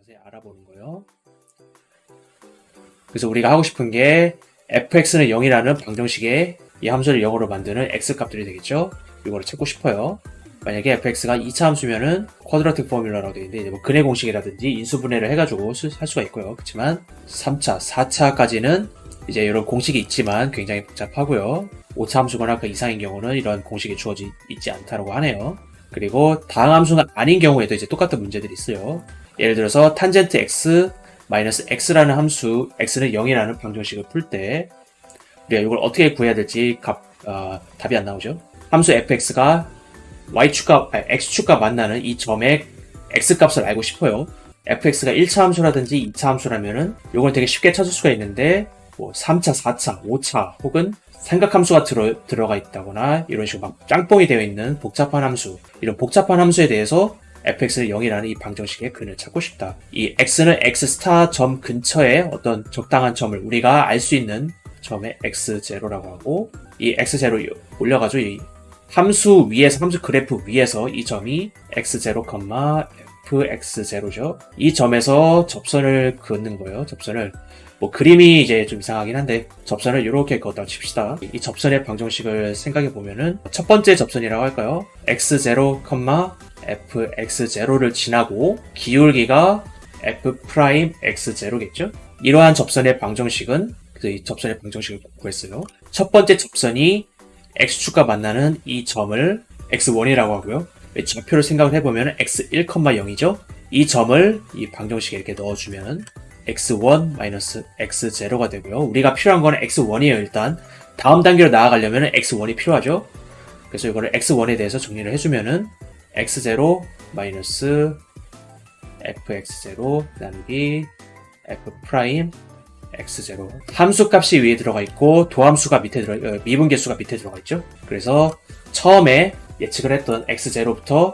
자세히 알아보는 거예요. 그래서 우리가 하고 싶은 게 fx는 0이라는 방정식에 이 함수를 0으로 만드는 x값들이 되겠죠. 이거를 찾고 싶어요. 만약에 fx가 2차 함수면은 쿼드라틱 포뮬러라고 되어 있는데, 뭐 근해 공식이라든지 인수분해를 해가지고 할 수가 있고요. 그렇지만 3차, 4차까지는 이제 이런 공식이 있지만 굉장히 복잡하고요. 5차 함수거나 그 이상인 경우는 이런 공식이 주어져 있지 않다고 하네요. 그리고 다항 함수가 아닌 경우에도 이제 똑같은 문제들이 있어요. 예를 들어서 탄젠트 x 마이너스 x라는 함수, x는 0이라는 방정식을 풀 때 우리가 이걸 어떻게 구해야 될지 답이 안 나오죠. 함수 fx가 x축과 만나는 이 점의 x값을 알고 싶어요. fx가 1차 함수라든지 2차 함수라면은 이걸 되게 쉽게 찾을 수가 있는데, 뭐 3차, 4차, 5차 혹은 삼각함수가 들어가 있다거나 이런 식으로 막 짱뽕이 되어 있는 복잡한 함수, 이런 복잡한 함수에 대해서 fx는 0이라는 이 방정식의 근을 찾고 싶다. 이 x는 x 스타 점 근처에 어떤 적당한 점을 우리가 알 수 있는 점에 x0라고 하고, 이 x0 올려가지고 이 함수 위에서, 함수 그래프 위에서 이 점이 x0, fx0죠. 이 점에서 접선을 그는 거예요. 접선을. 뭐 그림이 이제 좀 이상하긴 한데 접선을 이렇게 그었다고 칩시다. 이 접선의 방정식을 생각해 보면은 첫 번째 접선이라고 할까요? x0, fx0를 지나고 기울기가 f'x0겠죠? 이러한 접선의 방정식은, 그래서 이 접선의 방정식을 구했어요. 첫 번째 접선이 x축과 만나는 이 점을 x1이라고 하고요. 좌표를 생각을 해보면 x1, 0이죠? 이 점을 이 방정식에 이렇게 넣어주면 x1 x0가 되고요. 우리가 필요한 거는 x1이에요. 일단 다음 단계로 나아가려면 x1이 필요하죠. 그래서 이거를 x1에 대해서 정리를 해주면은 x0 fx0 나누기 f' x0. 함수 값이 위에 들어가 있고 도함수가 미분 개수가 밑에 들어가 있죠. 그래서 처음에 예측을 했던 x0부터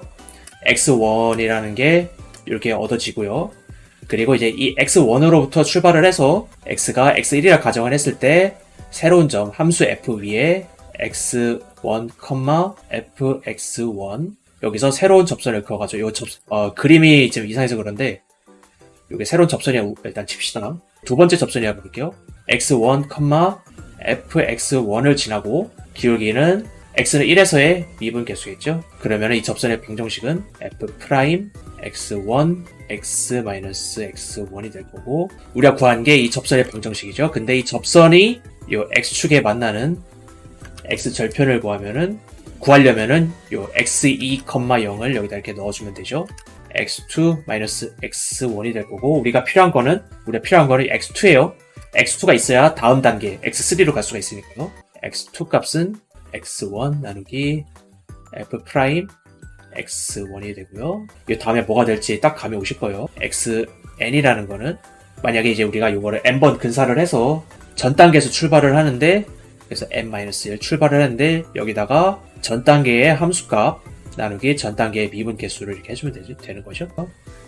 x1이라는 게 이렇게 얻어지고요. 그리고 이제 이 x1으로부터 출발을 해서 x가 x1이라 가정을 했을 때 새로운 점 함수 f 위에 x1, fx1 여기서 새로운 접선을 그어가지고 그림이 지금 이상해서 그런데 이게 새로운 접선이라고 일단 칩시다. 두 번째 접선이라고 볼게요. x1, fx1을 지나고 기울기는 x는 1에서의 미분 개수겠죠. 그러면 이 접선의 방정식은 f' x1 x-x1이 될 거고, 우리가 구한 게 이 접선의 방정식이죠. 근데 이 접선이 이 x축에 만나는 x절편을 구하려면은 이 x2, 0을 여기다 이렇게 넣어주면 되죠. x2 x1이 될 거고, 우리가 필요한 거는 x2예요. x2가 있어야 다음 단계 x3로 갈 수가 있으니까요. x2 값은 x1 나누기 f' x1이 되고요. 이 다음에 뭐가 될지 딱 감이 오실 거예요. xn이라는 거는 만약에 이제 우리가 이거를 n번 근사를 해서 전 단계에서 출발을 하는데, 그래서 n-1 출발을 했는데 여기다가 전 단계의 함수값 나누기 전 단계의 미분 개수를 이렇게 해주면 되는 거죠.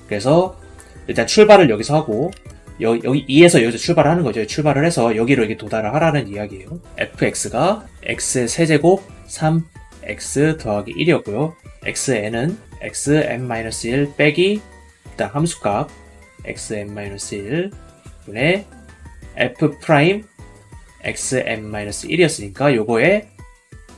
그래서 일단 출발을 여기서 하고 여기 2에서 여기서 출발을 하는 거죠. 출발을 해서 여기로 이렇게 도달을 하라는 이야기예요. fx가 x의 세제곱 3x 더하기 1이었고요. xn은 xn-1 빼기 일단 함수값 xn-1 분의 f' xn-1이었으니까 요거에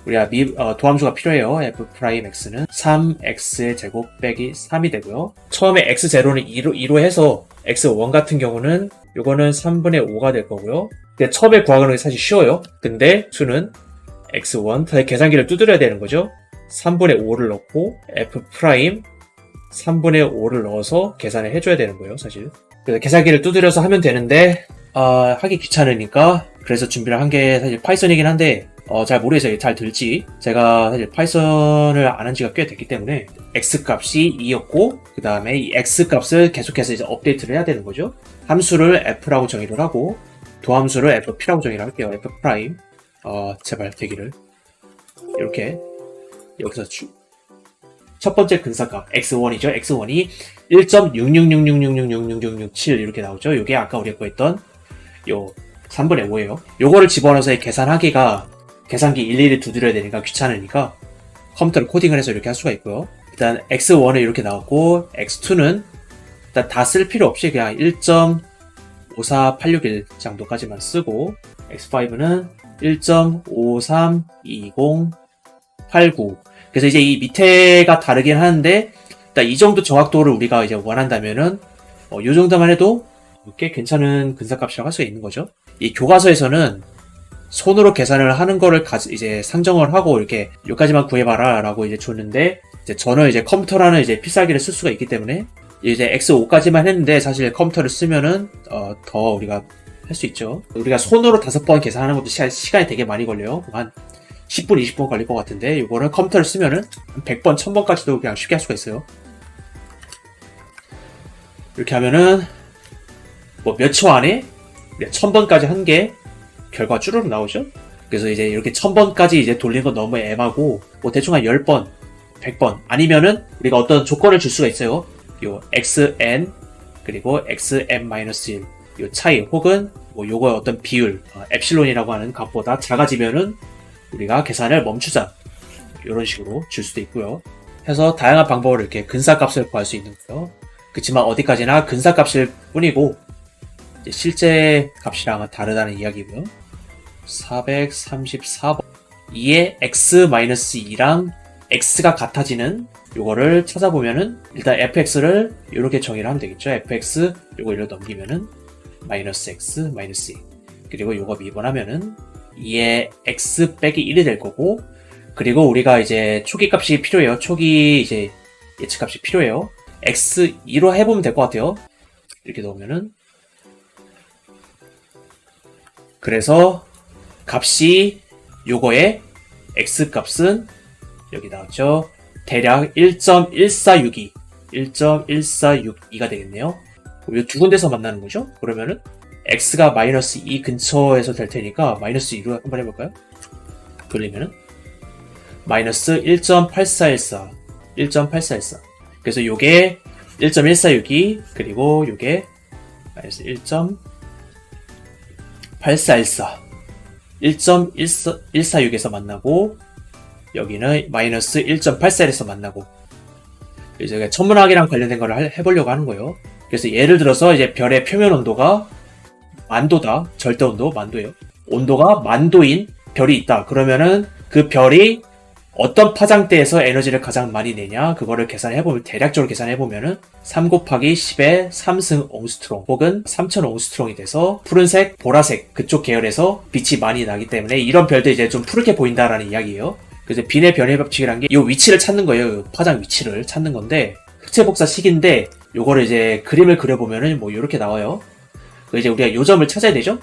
우리가 도함수가 필요해요. f'x는 3x의 제곱 빼기 3이 되고요. 처음에 x0는 2로 해서 x1 같은 경우는 요거는 3분의 5가 될 거고요. 근데 처음에 구하는 게 사실 쉬워요. 근데 2는 x1 계산기를 두드려야 되는 거죠. 3분의 5를 넣고 f' 3분의 5를 넣어서 계산을 해줘야 되는 거예요, 사실. 그래서 계산기를 두드려서 하면 되는데 하기 귀찮으니까 그래서 준비를 한 게 사실 파이썬이긴 한데 잘 모르겠어요. 잘 들지. 제가 사실 파이썬을 안 한 지가 꽤 됐기 때문에 x값이 2였고 그 다음에 이 x값을 계속해서 이제 업데이트를 해야 되는 거죠. 함수를 f라고 정의를 하고 도함수를 fp라고 정의를 할게요. f' 제발 되기를. 이렇게 여기서 첫 번째 근사값 x1이죠. x1이 1.66666666667 이렇게 나오죠. 이게 아까 우리가 구했던 요 3분의 5예요. 요거를 집어넣어서 계산하기가 계산기 일일이 두드려야 되니까 귀찮으니까 컴퓨터를 코딩을 해서 이렇게 할 수가 있고요. 일단 x1은 이렇게 나왔고 x2는 일단 다 쓸 필요 없이 그냥 1.54861 정도까지만 쓰고 x5는 1.532089. 그래서 이제 이 밑에가 다르긴 하는데 일단 이 정도 정확도를 우리가 이제 원한다면은 요 정도만 해도 꽤 괜찮은 근사값이라고 할 수가 있는 거죠. 이 교과서에서는 손으로 계산을 하는 거를 이제 상정을 하고 이렇게 여기까지만 구해봐라 라고 이제 줬는데, 이제 저는 이제 컴퓨터라는 이제 필살기를 쓸 수가 있기 때문에 이제 X5까지만 했는데, 사실 컴퓨터를 쓰면은 더 우리가 할 수 있죠. 우리가 손으로 5번 계산하는 것도 시간이 되게 많이 걸려요. 한 10분, 20분 걸릴 것 같은데, 이거는 컴퓨터를 쓰면은 100번, 1000번까지도 그냥 쉽게 할 수가 있어요. 이렇게 하면은 뭐 몇 초 안에 1000번까지 한 게 결과 쭈르륵 나오죠. 그래서 이제 이렇게 1000번까지 이제 돌리는 건 너무 애매하고, 뭐 대충 한 10번, 100번 아니면은 우리가 어떤 조건을 줄 수가 있어요. 요 xn 그리고 xn-1 요 차이, 혹은 뭐 요거 어떤 비율 엡실론이라고 하는 값보다 작아지면은 우리가 계산을 멈추자, 이런 식으로 줄 수도 있고요. 해서 다양한 방법으로 이렇게 근사값을 구할 수 있는 거예요. 그렇지만 어디까지나 근사값일 뿐이고 이제 실제 값이랑은 다르다는 이야기고요. 434번 2의 x-2랑 x가 같아지는 요거를 찾아보면은, 일단 fx를 이렇게 정의를 하면 되겠죠. fx 요거 이렇게 넘기면은 마이너스 x 마이너스 2, 그리고 요거 미분하면은 2의 x 빼기 1이 될 거고, 그리고 우리가 이제 초기 값이 필요해요. 초기 이제 예측 값이 필요해요. x2로 해보면 될 것 같아요. 이렇게 넣으면은, 그래서 값이 요거의 x 값은 여기 나왔죠. 대략 1.1462 1.1462가 되겠네요. 이 두 군데서 만나는 거죠. 그러면은 x가 마이너스 2 근처에서 될 테니까 마이너스 2로 한번 해볼까요? 돌리면은 마이너스 1.8414 1.8414. 그래서 요게 1.1462 그리고 요게 마이너스 1.8414 1.146에서 만나고, 여기는 마이너스 1.84에서 만나고, 이제 천문학이랑 관련된 거를 해보려고 하는 거예요. 그래서 예를 들어서 이제 별의 표면 온도가 만도다, 절대 온도 만도예요. 온도가 만도인 별이 있다. 그러면은 그 별이 어떤 파장대에서 에너지를 가장 많이 내냐, 그거를 계산해보면, 대략적으로 계산해보면은 3 곱하기 10의 3승 옹스트롱 혹은 3000 옹스트롱이 돼서 푸른색, 보라색 그쪽 계열에서 빛이 많이 나기 때문에 이런 별도 이제 좀 푸르게 보인다라는 이야기예요. 그래서 빈의 변의 법칙이란 게 이 위치를 찾는 거예요. 파장 위치를 찾는 건데, 흑체 복사 식인데 요거를 이제 그림을 그려보면은 뭐 이렇게 나와요. 이제 우리가 요점을 찾아야 되죠.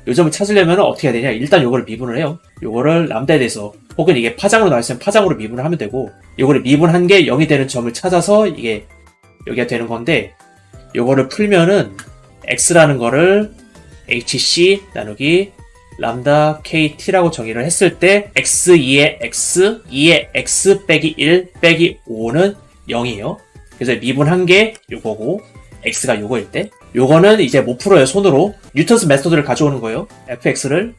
요점을 찾으려면 어떻게 해야 되냐, 일단 요거를 미분을 해요. 요거를 람다에 대해서, 혹은 이게 파장으로 나왔으면 파장으로 미분을 하면 되고, 요거를 미분한 게 0이 되는 점을 찾아서 이게 여기가 되는 건데, 요거를 풀면은 x라는 거를 hc 나누기 람다 kt라고 정의를 했을 때 x2의 x, 2의 x 빼기 1 빼기 5는 0이에요. 그래서 미분한 게 요거고, x가 요거일 때, 요거는 이제 못 풀어요. 손으로 뉴턴스 메소드를 가져오는 거예요. fx를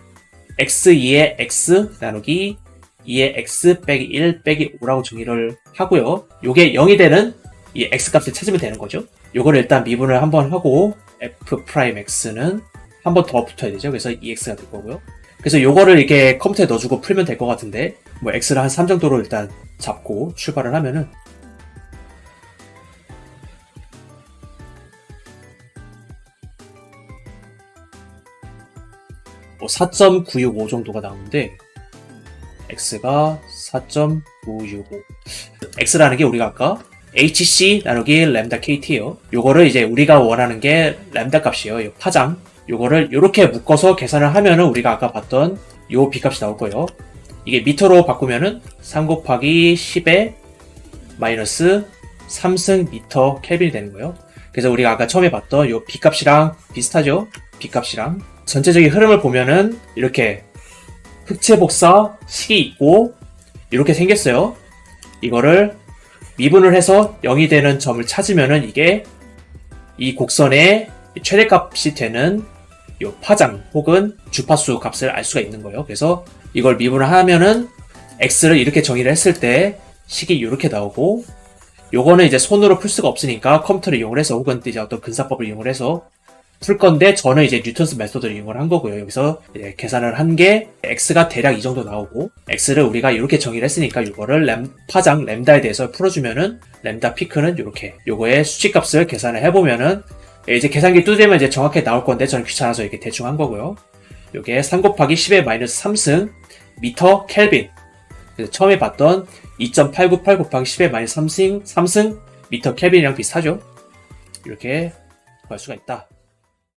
x2의 x 나누기 2의 x 빼기 1 빼기 5라고 정의를 하고요. 요게 0이 되는 이 x 값을 찾으면 되는 거죠. 요거를 일단 미분을 한번 하고, f'x는 한 번 더 붙어야 되죠. 그래서 2x가 될 거고요. 그래서 요거를 이렇게 컴퓨터에 넣어주고 풀면 될 것 같은데, 뭐 x를 한 3 정도로 일단 잡고 출발을 하면은, 뭐 4.965 정도가 나오는데, x가 4.965. x라는 게 우리가 아까 hc 나누기 램다 kt예요. 요거를 이제 우리가 원하는 게 램다 값이에요. 요 파장. 요거를 요렇게 묶어서 계산을 하면은 우리가 아까 봤던 요 b값이 나올 거예요. 이게 미터로 바꾸면은 3 곱하기 10의 마이너스 3승 미터 켈빈이 되는 거예요. 그래서 우리가 아까 처음에 봤던 요 b값이랑 비슷하죠? b값이랑. 전체적인 흐름을 보면은 이렇게 흑체 복사 식이 있고 이렇게 생겼어요. 이거를 미분을 해서 0이 되는 점을 찾으면은 이게 이 곡선의 최대값이 되는 요 파장 혹은 주파수 값을 알 수가 있는 거예요. 그래서 이걸 미분을 하면은 x를 이렇게 정의를 했을 때 식이 이렇게 나오고, 요거는 이제 손으로 풀 수가 없으니까 컴퓨터를 이용을 해서 혹은 이제 어떤 근사법을 이용을 해서 풀 건데 저는 이제 뉴턴스 메소드를 이용을 한 거고요. 여기서 이제 계산을 한 게 x가 대략 이 정도 나오고 x를 우리가 이렇게 정의를 했으니까 이거를 파장 램다에 대해서 풀어주면은 램다 피크는 이렇게 요거의 수치값을 계산을 해보면은 이제 계산기 두드리면 이제 정확하게 나올 건데 저는 귀찮아서 이렇게 대충 한 거고요. 요게 3 곱하기 10의 마이너스 3승 미터 켈빈. 그래서 처음에 봤던 2.898 곱하기 10의 마이너스 3승 미터 켈빈이랑 비슷하죠. 이렇게 구할 수가 있다.